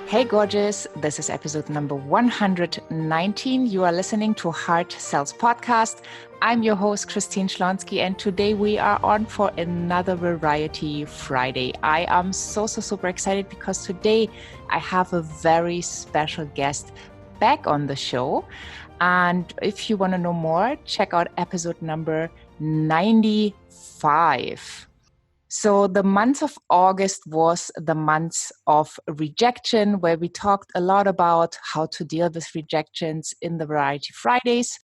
Hey, gorgeous. This is episode number 119. You are listening to Heart Sells Podcast. I'm your host, Christine Schlonski, and today we are on for another Variety Friday. I am so super excited because today I have a very special guest back on the show. And if you want to know more, check out episode number 95. So the month of August was the month of rejection, where we talked a lot about how to deal with rejections in the Variety Fridays.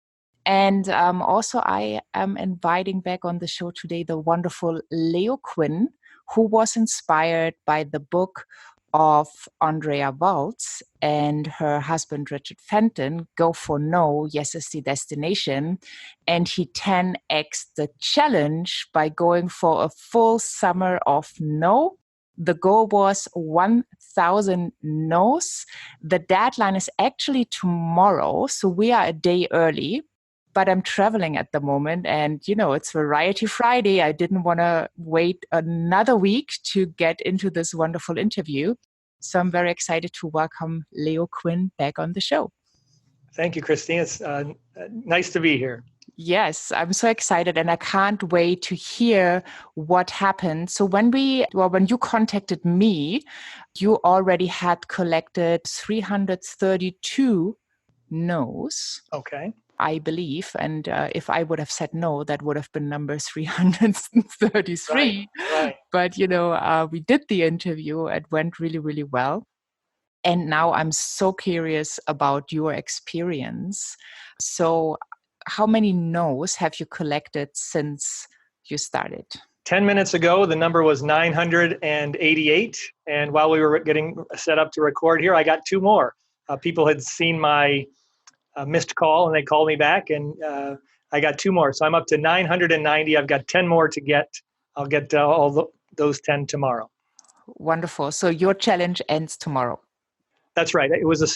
And also I am inviting back on the show today the wonderful Quinn, who was inspired by the book of Andrea Waltz and her husband Richard Fenton, Go for No, Yes is the Destination. And he 10x'd the challenge by going for a full summer of no. The goal was 1,000 no's. The deadline is actually tomorrow, so we are a day early. But I'm traveling at the moment and, it's Variety Friday. I didn't want to wait another week to get into this wonderful interview. So I'm very excited to welcome Quinn back on the show. Thank you, Christine. It's nice to be here. Yes, I'm so excited and I can't wait to hear what happened. So when you contacted me, you already had collected 332 no's. Okay. I believe. And if I would have said no, that would have been number 333. Right. But, we did the interview. It went really, really well. And now I'm so curious about your experience. So how many no's have you collected since you started? 10 minutes ago, the number was 988. And while we were getting set up to record here, I got two more. People had seen my missed call and they called me back and I got two more. So I'm up to 990. I've got 10 more to get. I'll get those 10 tomorrow. Wonderful. So your challenge ends tomorrow. That's right. It was a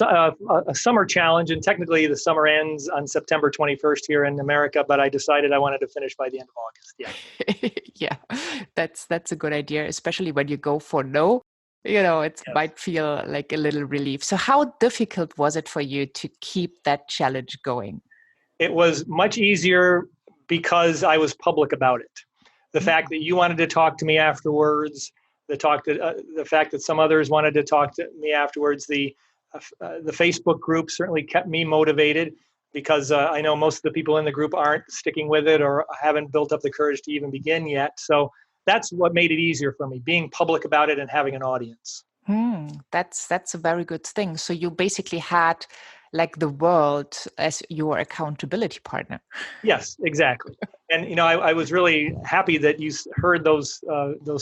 summer challenge, and technically the summer ends on September 21st here in America, but I decided I wanted to finish by the end of August. Yeah. Yeah, that's a good idea, especially when you go for no. It might feel like a little relief. So how difficult was it for you to keep that challenge going? It was much easier because I was public about it. The fact that you wanted to talk to me afterwards, the fact that some others wanted to talk to me afterwards, the Facebook group certainly kept me motivated because I know most of the people in the group aren't sticking with it or haven't built up the courage to even begin yet. So that's what made it easier for me, being public about it and having an audience. That's a very good thing. So you basically had like the world as your accountability partner. Yes, exactly. And, I was really happy that you heard those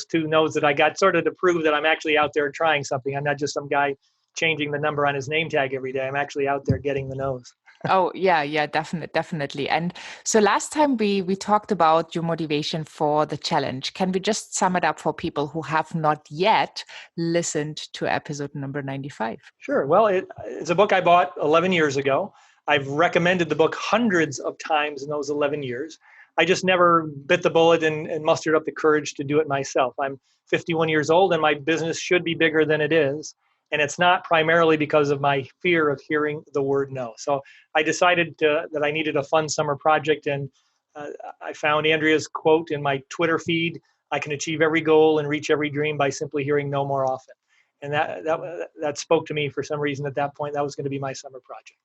two no's that I got, sort of to prove that I'm actually out there trying something. I'm not just some guy changing the number on his name tag every day. I'm actually out there getting the no's. Oh, yeah, definitely. And so last time we talked about your motivation for the challenge. Can we just sum it up for people who have not yet listened to episode number 95? Sure. Well, it's a book I bought 11 years ago. I've recommended the book hundreds of times in those 11 years. I just never bit the bullet and mustered up the courage to do it myself. I'm 51 years old and my business should be bigger than it is. And it's not primarily because of my fear of hearing the word no. So I decided that I needed a fun summer project. And I found Andrea's quote in my Twitter feed: I can achieve every goal and reach every dream by simply hearing no more often. And that spoke to me for some reason at that point. That was going to be my summer project.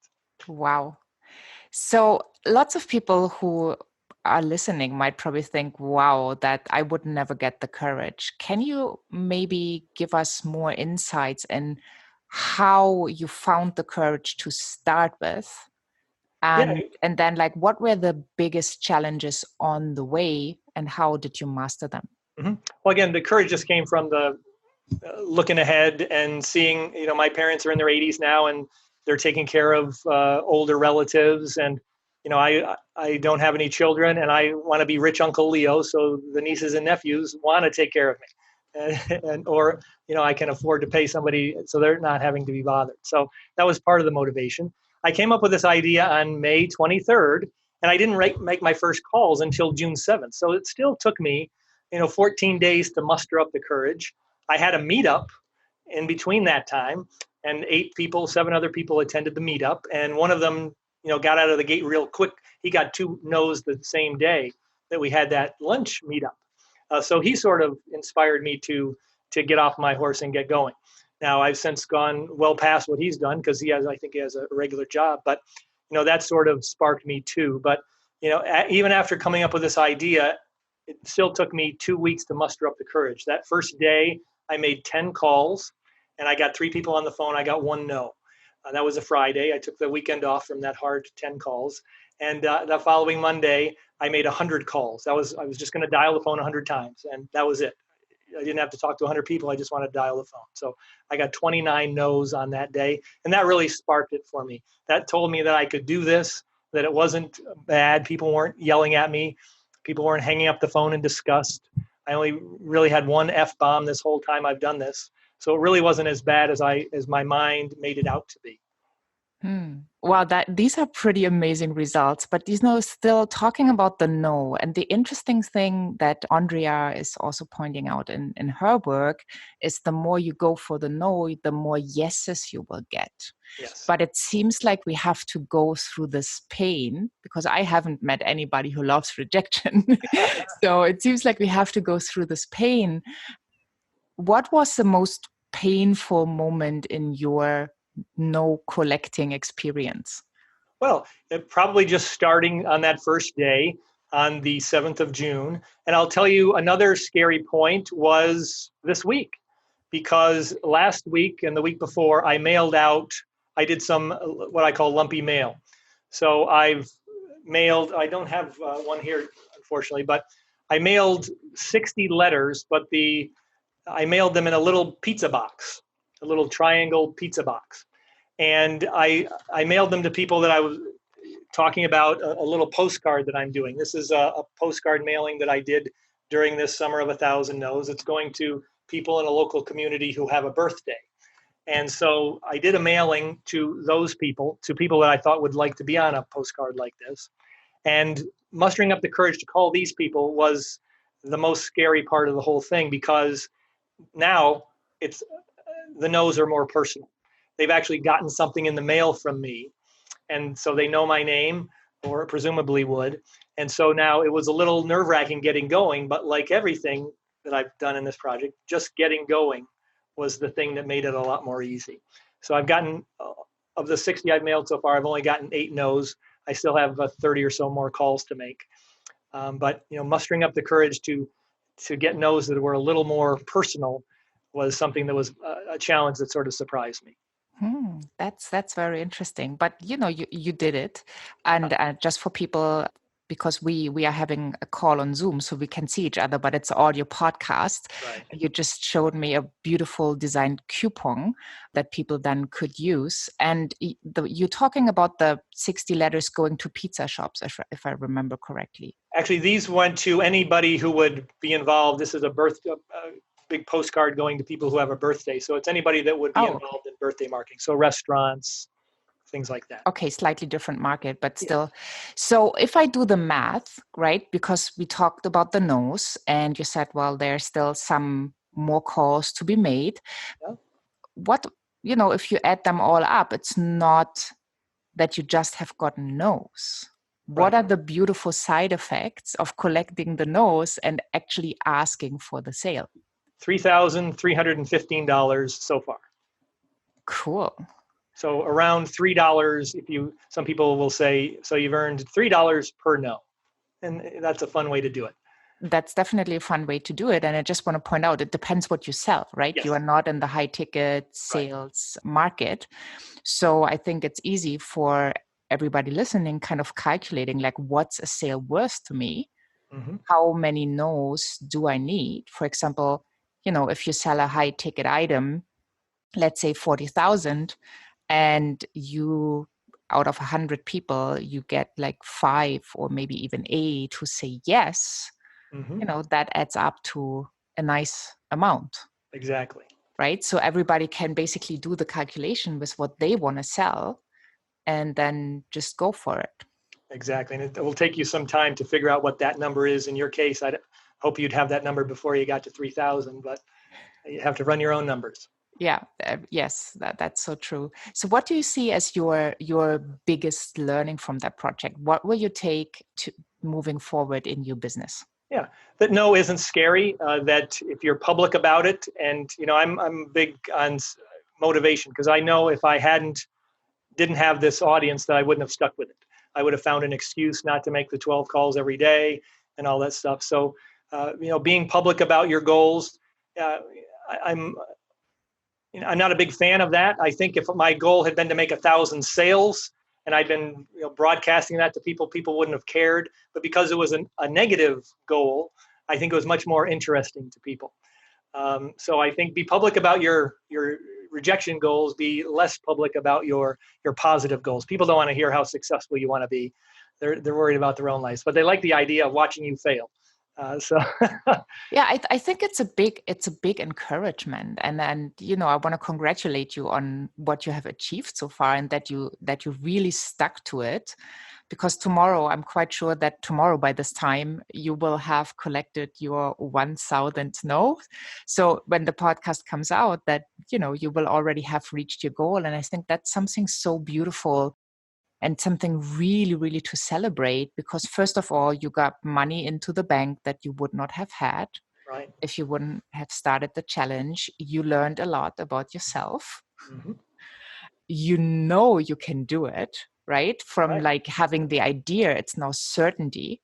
Wow. So lots of people who are listening might probably think, wow, that I would never get the courage. Can you maybe give us more insights in how you found the courage to start with? And then what were the biggest challenges on the way and how did you master them? Mm-hmm. Well, again, the courage just came from the looking ahead and seeing, my parents are in their 80s now and they're taking care of older relatives. And, I don't have any children and I want to be rich Uncle Leo. So the nieces and nephews want to take care of me. Or I can afford to pay somebody so they're not having to be bothered. So that was part of the motivation. I came up with this idea on May 23rd, and I didn't make my first calls until June 7th. So it still took me, 14 days to muster up the courage. I had a meetup in between that time, and 7 other people attended the meetup, and one of them, got out of the gate real quick. He got 2 no's the same day that we had that lunch meetup. So he sort of inspired me to get off my horse and get going. Now I've since gone well past what he's done, because I think he has a regular job, but that sort of sparked me too. But even after coming up with this idea, it still took me 2 weeks to muster up the courage. That first day, I made 10 calls, and I got 3 people on the phone. I got 1 no. That was a Friday. I took the weekend off from that hard 10 calls. And the following Monday, I made 100 calls. I was just going to dial the phone 100 times, and that was it. I didn't have to talk to 100 people. I just wanted to dial the phone. So I got 29 no's on that day, and that really sparked it for me. That told me that I could do this, that it wasn't bad. People weren't yelling at me. People weren't hanging up the phone in disgust. I only really had 1 F-bomb this whole time I've done this. So it really wasn't as bad as my mind made it out to be. Wow, these are pretty amazing results. But still talking about the no, and the interesting thing that Andrea is also pointing out in her work is the more you go for the no, the more yeses you will get. Yes. But it seems like we have to go through this pain, because I haven't met anybody who loves rejection. So it seems like we have to go through this pain. What was the most painful moment in your no collecting experience? Well, probably just starting on that first day on the 7th of June. And I'll tell you, another scary point was this week, because last week and the week before, I did some what I call lumpy mail. So I've mailed, I don't have one here, unfortunately, but I mailed 60 letters, but I mailed them in a little pizza box, a little triangle pizza box. And I mailed them to people that I was talking about, a little postcard that I'm doing. This is a postcard mailing that I did during this summer of 1,000 Noes. It's going to people in a local community who have a birthday. And so I did a mailing to those people, to people that I thought would like to be on a postcard like this. And mustering up the courage to call these people was the most scary part of the whole thing, because now the no's are more personal. They've actually gotten something in the mail from me, and so they know my name, or presumably would. And so now it was a little nerve-wracking getting going, but like everything that I've done in this project, just getting going was the thing that made it a lot more easy. So I've gotten, of the 60 I've mailed so far, I've only gotten 8 no's. I still have 30 or so more calls to make. But mustering up the courage to get no's that were a little more personal was something that was a challenge that sort of surprised me. That's very interesting. But you did it, and just for people, because we are having a call on Zoom, so we can see each other, but it's audio podcast. Right. You just showed me a beautiful designed coupon that people then could use, and you're talking about the 60 letters going to pizza shops, if I remember correctly. Actually, these went to anybody who would be involved. This is a big postcard going to people who have a birthday. So it's anybody that would be involved in birthday marketing. So restaurants, things like that. Okay, slightly different market, but still. Yeah. So if I do the math, right, because we talked about the no's and you said, well, there's still some more calls to be made. Yeah. What, if you add them all up, it's not that you just have gotten no's. What are the beautiful side effects of collecting the no's and actually asking for the sale? $3,315 so far. Cool. So around $3, some people will say, so you've earned $3 per no. And that's a fun way to do it. That's definitely a fun way to do it. And I just want to point out, it depends what you sell, right? Yes. You are not in the high ticket sales market. So I think it's easy for everybody listening kind of calculating, like, what's a sale worth to me? Mm-hmm. How many no's do I need? For example, if you sell a high ticket item, let's say 40,000, and you, out of 100 people, you get like 5 or maybe even 8 who say yes, mm-hmm. That adds up to a nice amount. Exactly. Right? So everybody can basically do the calculation with what they want to sell and then just go for it. Exactly. And it will take you some time to figure out what that number is. In your case, I hope you'd have that number before you got to 3,000, but you have to run your own numbers. Yeah, yes, that's so true. So what do you see as your biggest learning from that project? What will you take to moving forward in your business? Yeah, that no isn't scary. That if you're public about it, and I'm big on motivation, because I know if I didn't have this audience, that I wouldn't have stuck with it. I would have found an excuse not to make the 12 calls every day and all that stuff. So, being public about your goals, I'm I'm not a big fan of that. I think if my goal had been to make 1,000 sales and I'd been broadcasting that to people, people wouldn't have cared. But because it was a negative goal, I think it was much more interesting to people. So I think be public about your rejection goals. Be less public about your positive goals. People don't want to hear how successful you want to be. They're worried about their own lives, but they like the idea of watching you fail. So Yeah, I think it's a big encouragement, and I want to congratulate you on what you have achieved so far, and that you really stuck to it. Because tomorrow, I'm quite sure that tomorrow by this time you will have collected your 1,000th no. So when the podcast comes out, that you will already have reached your goal, and I think that's something so beautiful and something really, really to celebrate, because first of all, you got money into the bank that you would not have had right. if you wouldn't have started the challenge. You learned a lot about yourself. Mm-hmm. You can do it, right? From Right. like having the idea, it's now certainty.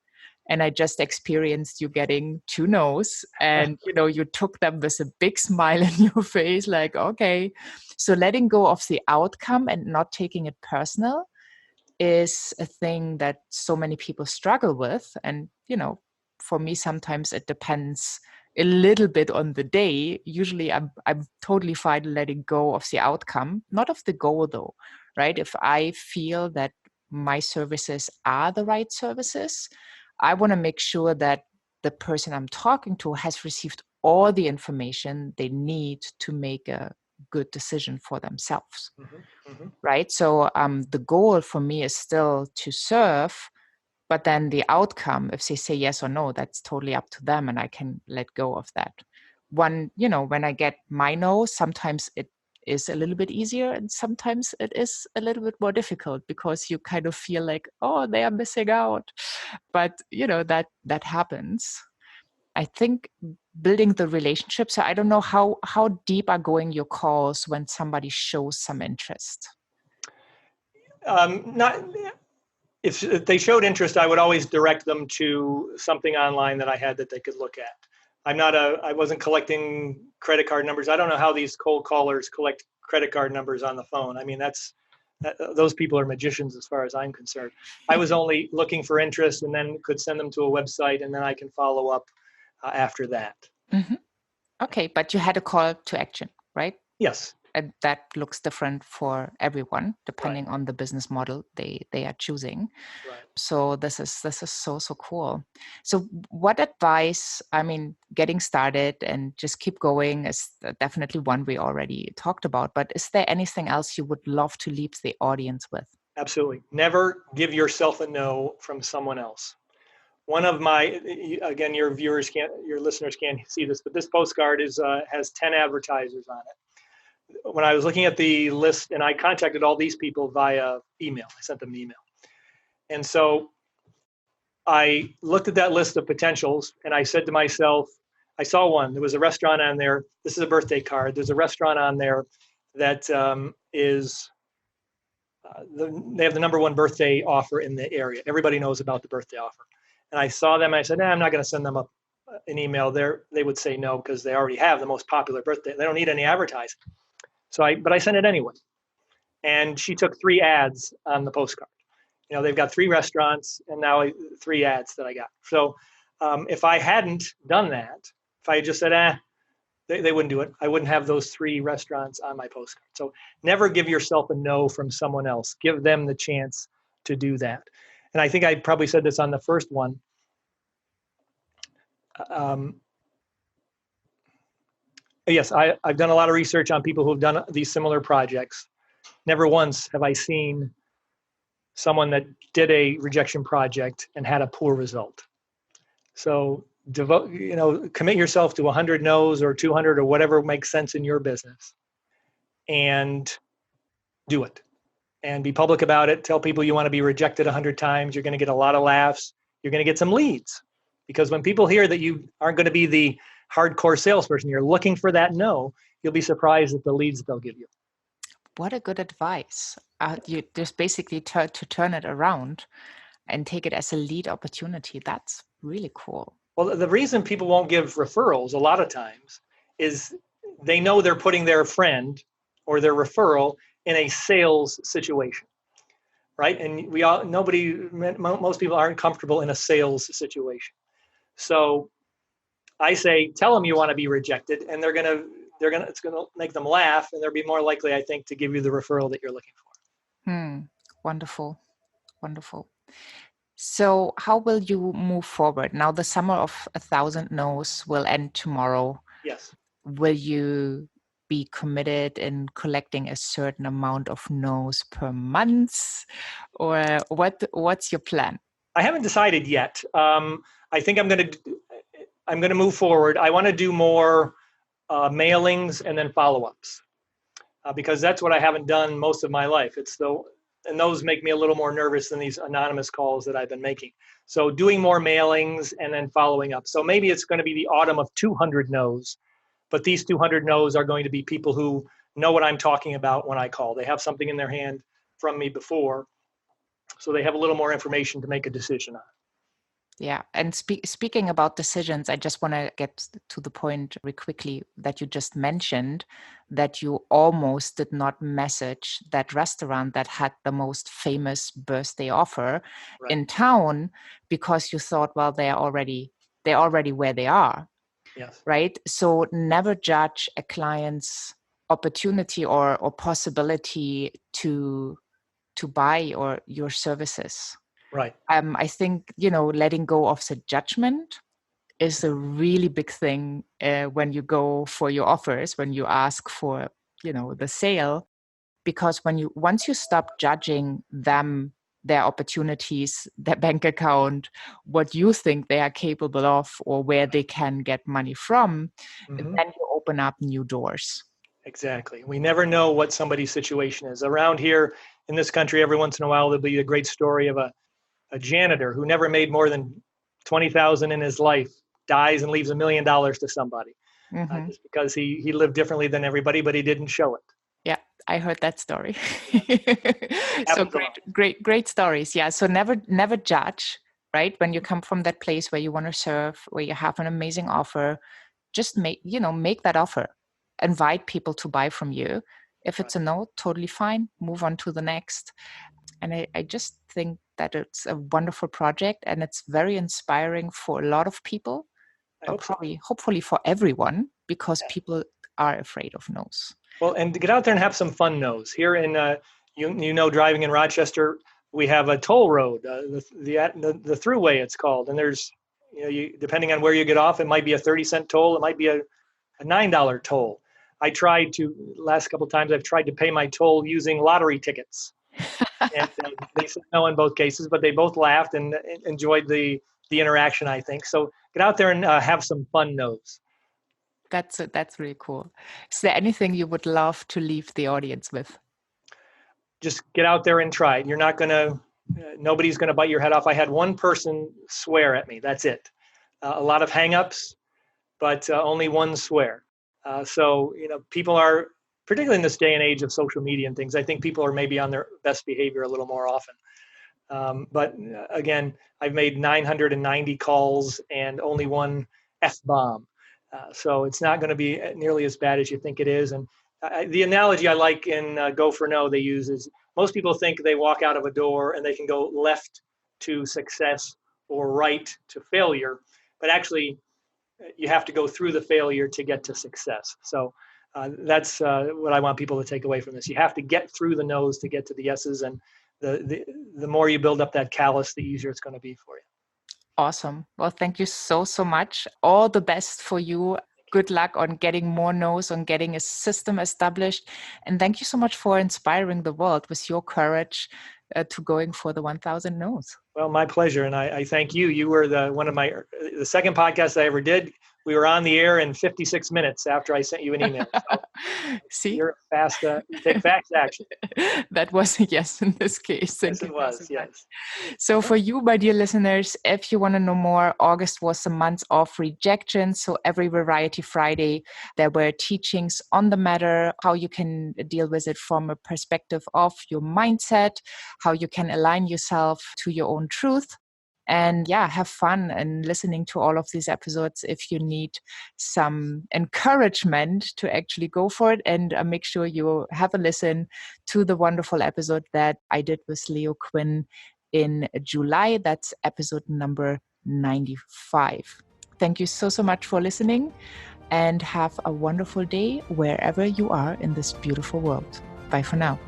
And I just experienced you getting 2 no's, and you took them with a big smile in your face, like, okay. So letting go of the outcome and not taking it personal is a thing that so many people struggle with. And for me, sometimes it depends a little bit on the day. Usually I'm totally fine letting go of the outcome, not of the goal though, right? If I feel that my services are the right services, I want to make sure that the person I'm talking to has received all the information they need to make a good decision for themselves. Mm-hmm. Mm-hmm. Right. So the goal for me is still to serve, but then the outcome, if they say yes or no, that's totally up to them, and I can let go of that. When I get my no, sometimes it is a little bit easier, and sometimes it is a little bit more difficult, because you kind of feel like, oh, they are missing out. But that happens. I think building the relationship. So I don't know how deep are going your calls when somebody shows some interest. Not if they showed interest, I would always direct them to something online that I had that they could look at. I wasn't collecting credit card numbers. I don't know how these cold callers collect credit card numbers on the phone. I mean, those people are magicians as far as I'm concerned. I was only looking for interest, and then could send them to a website, and then I can follow up after that. Mm-hmm. Okay, but you had a call to action, right? Yes. And that looks different for everyone Right. depending on the business model they are choosing. Right. So this is so cool. So what advice, I mean, getting started and just keep going is definitely one we already talked about, but is there anything else you would love to leave the audience with? Absolutely. Never give yourself a no from someone else. One of my, again, your listeners can't see this, but this postcard has 10 advertisers on it. When I was looking at the list, and I contacted all these people via email, I sent them an email. And so I looked at that list of potentials, and I said to myself, I saw one. There was a restaurant on there. This is a birthday card. There's a restaurant on there that is they have the #1 birthday offer in the area. Everybody knows about the birthday offer. And I saw them. And I said, I'm not going to send them an email. They would say no, because they already have the most popular birthday. They don't need any advertising. But I sent it anyway. And she took 3 ads on the postcard. They've got 3 restaurants, and now 3 ads that I got. So if I hadn't done that, if I had just said, they wouldn't do it. I wouldn't have those 3 restaurants on my postcard. So never give yourself a no from someone else. Give them the chance to do that. And I think I probably said this on the first one. Yes, I've done a lot of research on people who've done these similar projects. Never once have I seen someone that did a rejection project and had a poor result. So commit yourself to 100 no's or 200 or whatever makes sense in your business. and do it. And be public about it. Tell people you want to be rejected 100 times. You're going to get a lot of laughs. You're going to get some leads. Because when people hear that you aren't going to be the hardcore salesperson, you're looking for that no, you'll be surprised at the leads they'll give you. What a good advice. You just basically to turn it around and take it as a lead opportunity. That's really cool. Well, the reason people won't give referrals a lot of times is they know they're putting their friend or their referral in a sales situation, right? And most people aren't comfortable in a sales situation. So I say, tell them you want to be rejected, and it's gonna make them laugh, and they'll be more likely, I think, to give you the referral that you're looking for. Wonderful, wonderful. So how will you move forward? Now the summer of 1,000 Noes will end tomorrow. Yes. Will you be committed in collecting a certain amount of no's per month, or what's your plan? I haven't decided yet. I think I'm going to move forward. I want to do more mailings and then follow-ups because that's what I haven't done most of my life. And those make me a little more nervous than these anonymous calls that I've been making. So doing more mailings and then following up. So maybe it's going to be the autumn of 200 no's. But these 200 no's are going to be people who know what I'm talking about when I call. They have something in their hand from me before, so they have a little more information to make a decision on. Yeah. And speaking about decisions, I just want to get to the point very quickly that you just mentioned that you almost did not message that restaurant that had the most famous birthday offer in town because you thought, well, they're already where they are. Yes. Right. So never judge a client's opportunity or possibility to buy or your services. Right. I think, letting go of the judgment is a really big thing when you go for your offers, when you ask for, the sale, because once you stop judging them, their opportunities, their bank account, what you think they are capable of or where they can get money from, then you open up new doors. Exactly. We never know what somebody's situation is. Around here in this country, every once in a while, there'll be a great story of a janitor who never made more than $20,000 in his life, dies and leaves $1 million to somebody just because he lived differently than everybody, but he didn't show it. Yeah, I heard that story. So great stories. Yeah. So never judge, right? When you come from that place where you want to serve, where you have an amazing offer, just make that offer. Invite people to buy from you. If it's a no, totally fine. Move on to the next. And I just think that it's a wonderful project and it's very inspiring for a lot of people. Hopefully for everyone, because people are afraid of no's. Well, and to get out there and have some fun no's. Here in, driving in Rochester, we have a toll road, the thruway it's called. And there's, depending on where you get off, it might be a 30-cent toll. It might be a $9 toll. Last couple of times I've tried to pay my toll using lottery tickets. And they said no in both cases, but they both laughed and enjoyed the interaction, I think. So get out there and have some fun no's. That's really cool. Is there anything you would love to leave the audience with? Just get out there and try it. You're not going to, nobody's going to bite your head off. I had one person swear at me. That's it. A lot of hang-ups, but only one swear. So, people are, particularly in this day and age of social media and things, I think people are maybe on their best behavior a little more often. But again, I've made 990 calls and only one F-bomb. So it's not going to be nearly as bad as you think it is. And the analogy I like in Go for No they use is most people think they walk out of a door and they can go left to success or right to failure. But actually, you have to go through the failure to get to success. So that's what I want people to take away from this. You have to get through the no's to get to the yeses. And the more you build up that callus, the easier it's going to be for you. Awesome. Well, thank you so much. All the best for you. Good luck on getting more no's, on getting a system established. And thank you so much for inspiring the world with your courage to going for the 1,000 no's. Well, my pleasure. And I thank you. You were the second podcast I ever did. we were on the air in 56 minutes after I sent you an email. So See? you're fast, you take fast action. That was a yes in this case. Thank Yes, it you was, so much. yes. So for you, my dear listeners, if you want to know more, August was the month of rejection. So every Variety Friday, there were teachings on the matter, how you can deal with it from a perspective of your mindset, how you can align yourself to your own truth. And yeah, have fun and listening to all of these episodes if you need some encouragement to actually go for it. And make sure you have a listen to the wonderful episode that I did with Leo Quinn in July. That's episode number 95. Thank you so much for listening, and have a wonderful day wherever you are in this beautiful world. Bye for now.